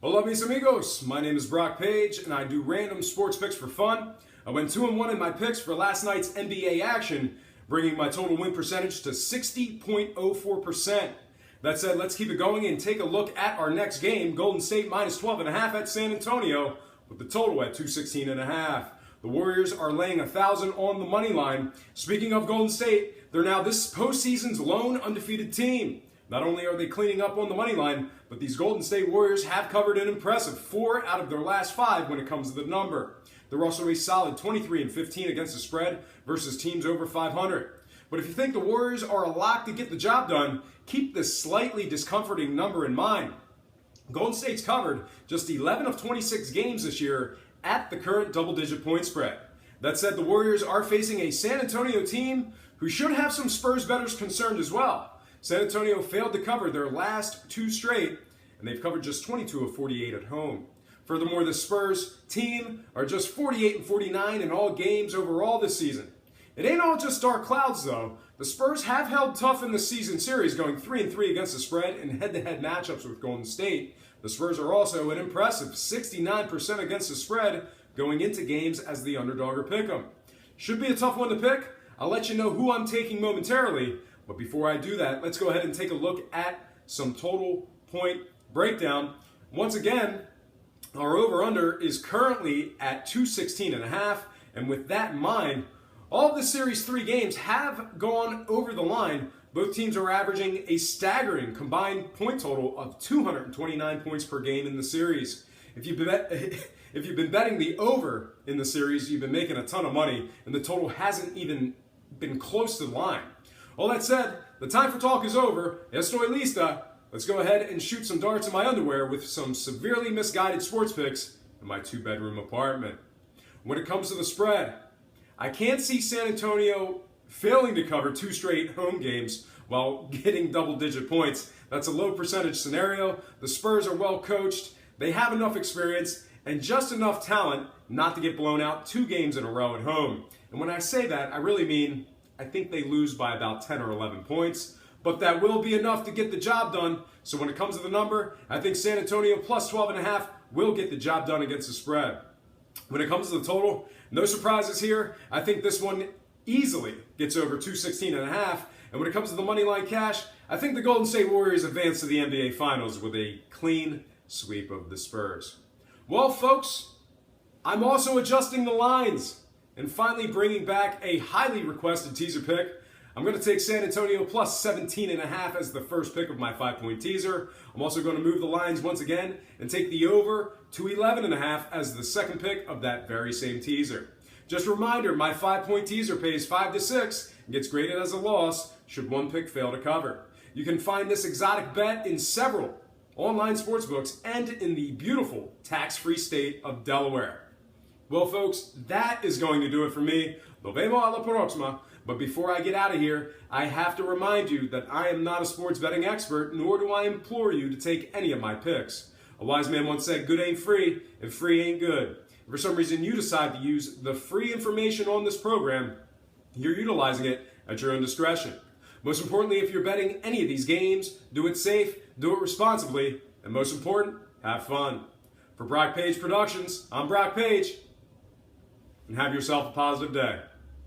Hola mis amigos, my name is Brock Page and I do random sports picks for fun. I went 2-1 in my picks for last night's NBA action, bringing my total win percentage to 60.04%. That said, let's keep it going and take a look at our next game. Golden State minus 12.5 at San Antonio with the total at 216.5. The Warriors are laying 1,000 on the money line. Speaking of Golden State, they're now this postseason's lone undefeated team. Not only are they cleaning up on the money line, but these Golden State Warriors have covered an impressive 4 out of their last 5 when it comes to the number. They're also a solid 23-15 against the spread versus teams over 500. But if you think the Warriors are a lock to get the job done, keep this slightly discomforting number in mind. Golden State's covered just 11 of 26 games this year at the current double-digit point spread. That said, the Warriors are facing a San Antonio team who should have some Spurs bettors concerned as well. San Antonio failed to cover their last 2 straight, and they've covered just 22 of 48 at home. Furthermore, the Spurs team are just 48-49 in all games overall this season. It ain't all just dark clouds, though. The Spurs have held tough in the season series, going 3-3 against the spread in head-to-head matchups with Golden State. The Spurs are also an impressive 69% against the spread going into games as the underdog or pick'em. Should be a tough one to pick. I'll let you know who I'm taking momentarily. But before I do that, let's go ahead and take a look at some total point breakdown. Once again, our over-under is currently at 216.5. And with that in mind, all of the Series 3 games have gone over the line. Both teams are averaging a staggering combined point total of 229 points per game in the series. If you've been betting the over in the series, you've been making a ton of money, and the total hasn't even been close to the line. All that said, the time for talk is over. Estoy lista. Let's go ahead and shoot some darts in my underwear with some severely misguided sports picks in my 2-bedroom apartment. When it comes to the spread, I can't see San Antonio failing to cover 2 straight home games while getting double-digit points. That's a low percentage scenario. The Spurs are well coached. They have enough experience and just enough talent not to get blown out 2 games in a row at home. And when I say that, I really mean I think they lose by about 10 or 11 points, but that will be enough to get the job done. So when it comes to the number, I think San Antonio plus 12.5 will get the job done against the spread. When it comes to the total, no surprises here. I think this one easily gets over 216.5. And when it comes to the money line cash, I think the Golden State Warriors advance to the NBA Finals with a clean sweep of the Spurs. Well, folks, I'm also adjusting the lines and finally bringing back a highly requested teaser pick. I'm going to take San Antonio plus 17.5 as the first pick of my 5-point teaser. I'm also going to move the lines once again and take the over to 11.5 as the second pick of that very same teaser. Just a reminder, my 5-point teaser pays 5 to 6 and gets graded as a loss should one pick fail to cover. You can find this exotic bet in several online sportsbooks and in the beautiful tax-free state of Delaware. Well, folks, that is going to do it for me. Nos vemos a la próxima. But before I get out of here, I have to remind you that I am not a sports betting expert, nor do I implore you to take any of my picks. A wise man once said, good ain't free, and free ain't good. If for some reason you decide to use the free information on this program, you're utilizing it at your own discretion. Most importantly, if you're betting any of these games, do it safe, do it responsibly, and most important, have fun. For Brock Page Productions, I'm Brock Page. And have yourself a positive day.